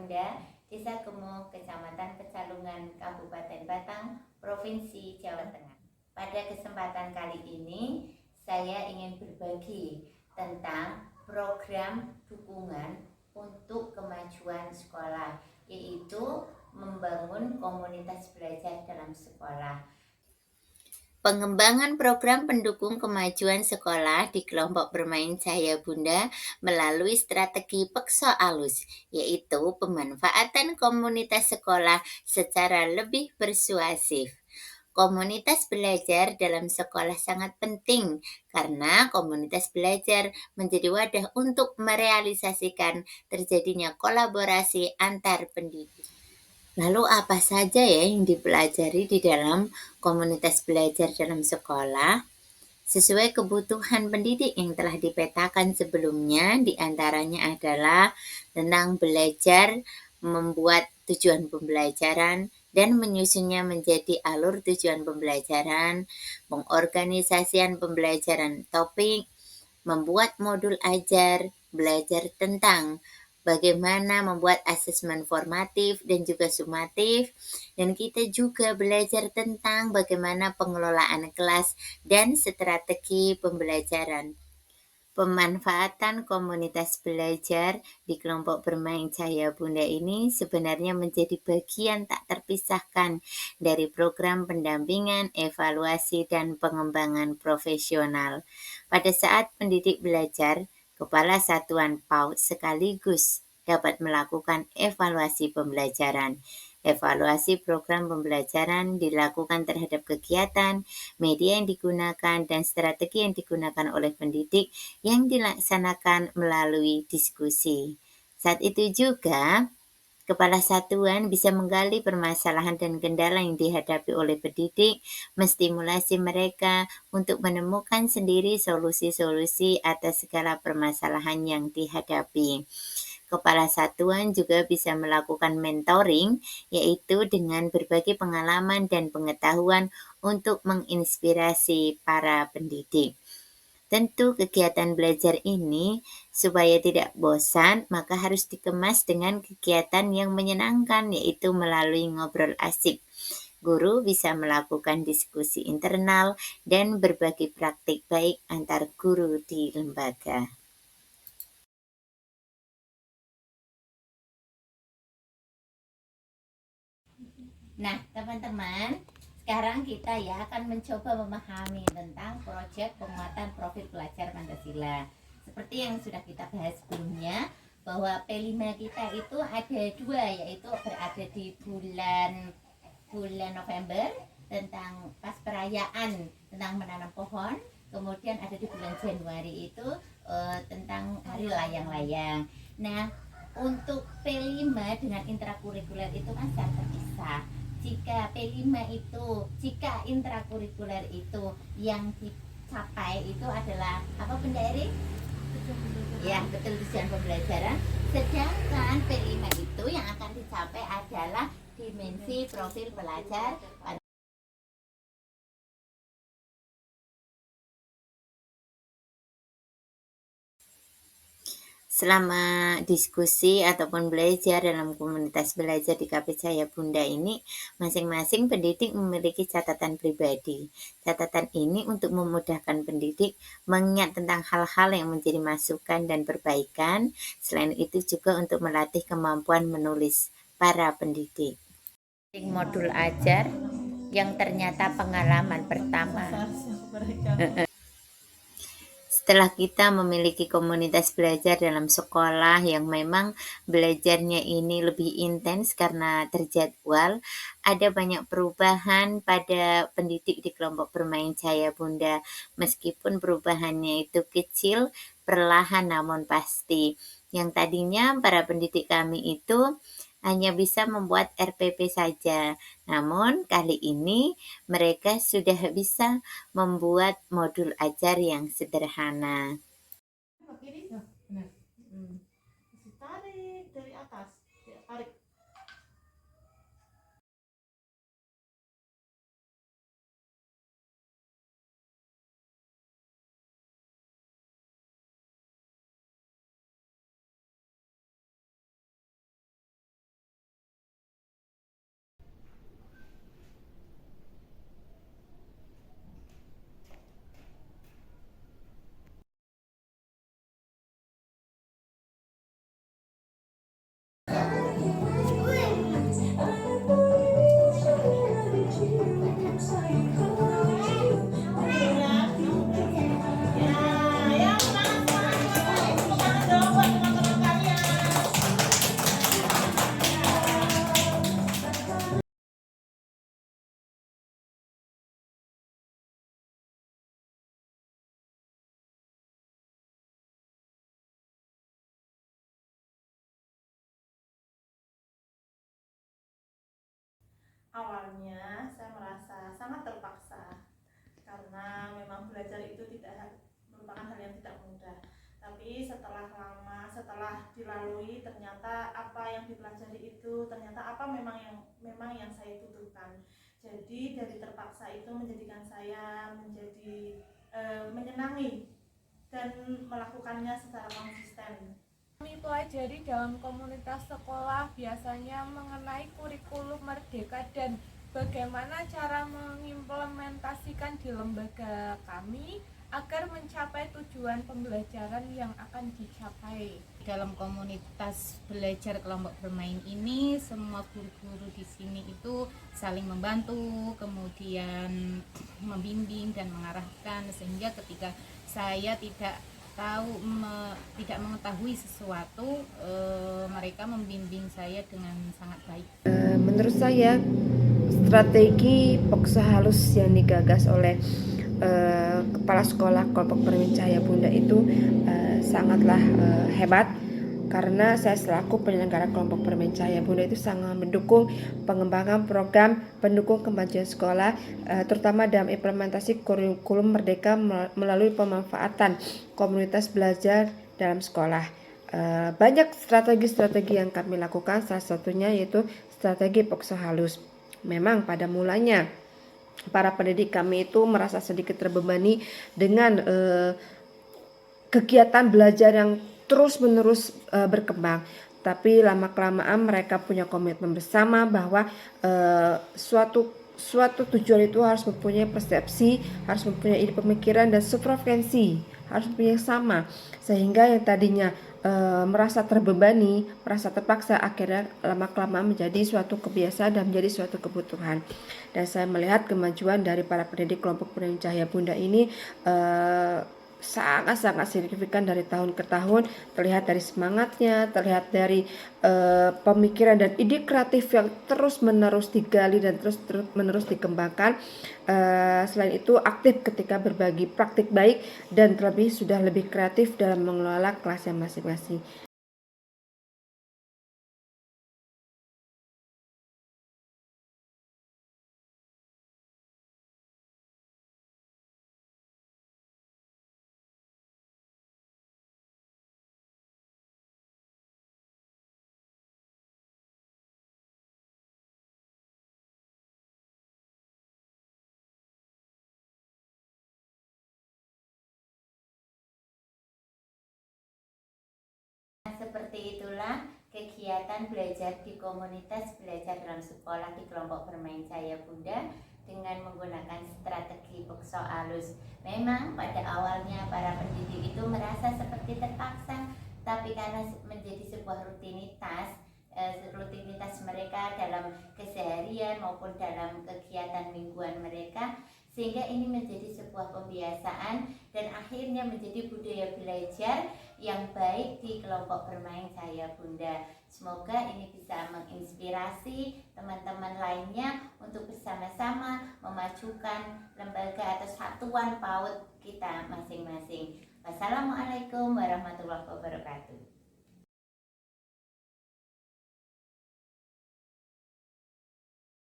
Bunda, Desa Gemuh, Kecamatan Pecalungan, Kabupaten Batang, Provinsi Jawa Tengah. Pada kesempatan kali ini, saya ingin berbagi tentang program dukungan untuk kemajuan sekolah, yaitu membangun komunitas belajar dalam sekolah. Pengembangan program pendukung kemajuan sekolah di kelompok bermain Cahaya Bunda melalui strategi Pekso Alus, yaitu pemanfaatan komunitas sekolah secara lebih persuasif. Komunitas belajar dalam sekolah sangat penting karena komunitas belajar menjadi wadah untuk merealisasikan terjadinya kolaborasi antar pendidik. Lalu apa saja ya yang dipelajari di dalam komunitas belajar dalam sekolah? Sesuai kebutuhan pendidik yang telah dipetakan sebelumnya, diantaranya adalah tentang belajar, membuat tujuan pembelajaran, dan menyusunnya menjadi alur tujuan pembelajaran, pengorganisasian pembelajaran topik, membuat modul ajar, belajar tentang bagaimana membuat asesmen formatif dan juga sumatif, dan kita juga belajar tentang bagaimana pengelolaan kelas dan strategi pembelajaran. Pemanfaatan komunitas belajar di kelompok bermain Cahaya Bunda ini sebenarnya menjadi bagian tak terpisahkan dari program pendampingan, evaluasi, dan pengembangan profesional. Pada saat pendidik belajar, kepala satuan PAUD sekaligus dapat melakukan evaluasi pembelajaran. Evaluasi program pembelajaran dilakukan terhadap kegiatan, media yang digunakan, dan strategi yang digunakan oleh pendidik yang dilaksanakan melalui diskusi. Saat itu juga, kepala satuan bisa menggali permasalahan dan kendala yang dihadapi oleh pendidik, menstimulasi mereka untuk menemukan sendiri solusi-solusi atas segala permasalahan yang dihadapi. Kepala satuan juga bisa melakukan mentoring, yaitu dengan berbagi pengalaman dan pengetahuan untuk menginspirasi para pendidik. Tentu kegiatan belajar ini supaya tidak bosan, maka harus dikemas dengan kegiatan yang menyenangkan, yaitu melalui ngobrol asik. Guru bisa melakukan diskusi internal dan berbagi praktik baik antar guru di lembaga. Nah, teman-teman, sekarang kita ya akan mencoba memahami tentang proyek penguatan profil pelajar Pancasila. Seperti yang sudah kita bahas sebelumnya, bahwa P5 kita itu ada dua, yaitu berada di bulan November tentang pas perayaan tentang menanam pohon, kemudian ada di bulan Januari itu tentang hari layang-layang. Nah, untuk P5 dengan intrakurikuler itu kan secara terpisah. Jika intrakurikuler itu yang dicapai itu adalah apa, Bunda Eri? Ya, betul, tujuan pembelajaran. Sedangkan P5 itu yang akan dicapai adalah dimensi profil pelajar. Selama diskusi ataupun belajar dalam komunitas belajar di KP Cahaya Bunda ini, masing-masing pendidik memiliki catatan pribadi. Catatan ini untuk memudahkan pendidik mengingat tentang hal-hal yang menjadi masukan dan perbaikan. Selain itu juga untuk melatih kemampuan menulis para pendidik. Modul ajar yang ternyata pengalaman pertama. Setelah kita memiliki komunitas belajar dalam sekolah yang memang belajarnya ini lebih intens karena terjadwal, ada banyak perubahan pada pendidik di kelompok bermain Cahaya Bunda. Meskipun perubahannya itu kecil, perlahan namun pasti. Yang tadinya para pendidik kami itu hanya bisa membuat RPP saja. Namun kali ini mereka sudah bisa membuat modul ajar yang sederhana. Tarik dari atas, tarik. Awalnya saya merasa sangat terpaksa karena memang belajar itu merupakan hal yang tidak mudah. Tapi setelah dilalui, ternyata apa yang dipelajari itu ternyata memang yang saya butuhkan. Jadi dari terpaksa itu menjadikan saya menjadi menyenangi dan melakukannya secara konsisten. Kami pelajari dalam komunitas sekolah biasanya mengenai kurikulum merdeka dan bagaimana cara mengimplementasikan di lembaga kami agar mencapai tujuan pembelajaran yang akan dicapai. Dalam komunitas belajar kelompok bermain ini, semua guru-guru di sini itu saling membantu, kemudian membimbing dan mengarahkan, sehingga ketika saya tidak mengetahui sesuatu, mereka membimbing saya dengan sangat baik. Menurut saya strategi pokso halus yang digagas oleh kepala sekolah kelompok bermain Cahaya Bunda itu sangatlah hebat, karena saya selaku penyelenggara kelompok bermain Cahaya Bunda itu sangat mendukung pengembangan program pendukung kemajuan sekolah, terutama dalam implementasi kurikulum merdeka melalui pemanfaatan komunitas belajar dalam sekolah. Banyak strategi-strategi yang kami lakukan, salah satunya yaitu strategi pokso halus. Memang pada mulanya para pendidik kami itu merasa sedikit terbebani dengan kegiatan belajar yang terus-menerus berkembang. Tapi lama-kelamaan mereka punya komitmen bersama bahwa suatu tujuan itu harus mempunyai persepsi, harus mempunyai pemikiran dan sefrekuensi, harus mempunyai sama, sehingga yang tadinya merasa terbebani, merasa terpaksa, akhirnya lama-kelamaan menjadi suatu kebiasaan dan menjadi suatu kebutuhan. Dan saya melihat kemajuan dari para pendidik kelompok Bermain Cahaya Bunda ini sangat-sangat signifikan dari tahun ke tahun, terlihat dari semangatnya, terlihat dari pemikiran dan ide kreatif yang terus-menerus digali dan terus-menerus dikembangkan. Selain itu aktif ketika berbagi praktik baik dan terlebih sudah lebih kreatif dalam mengelola kelasnya masing-masing. Seperti itulah kegiatan belajar di komunitas belajar dalam sekolah di kelompok bermain Cahaya Bunda dengan menggunakan strategi pokso halus. Memang pada awalnya para pendidik itu merasa seperti terpaksa, tapi karena menjadi sebuah rutinitas mereka dalam keseharian maupun dalam kegiatan mingguan mereka, sehingga ini menjadi sebuah pembiasaan dan akhirnya menjadi budaya belajar yang baik di kelompok bermain Cahaya Bunda. Semoga ini bisa menginspirasi teman-teman lainnya untuk bersama-sama memajukan lembaga atau satuan PAUD kita masing-masing. Wassalamualaikum warahmatullahi wabarakatuh.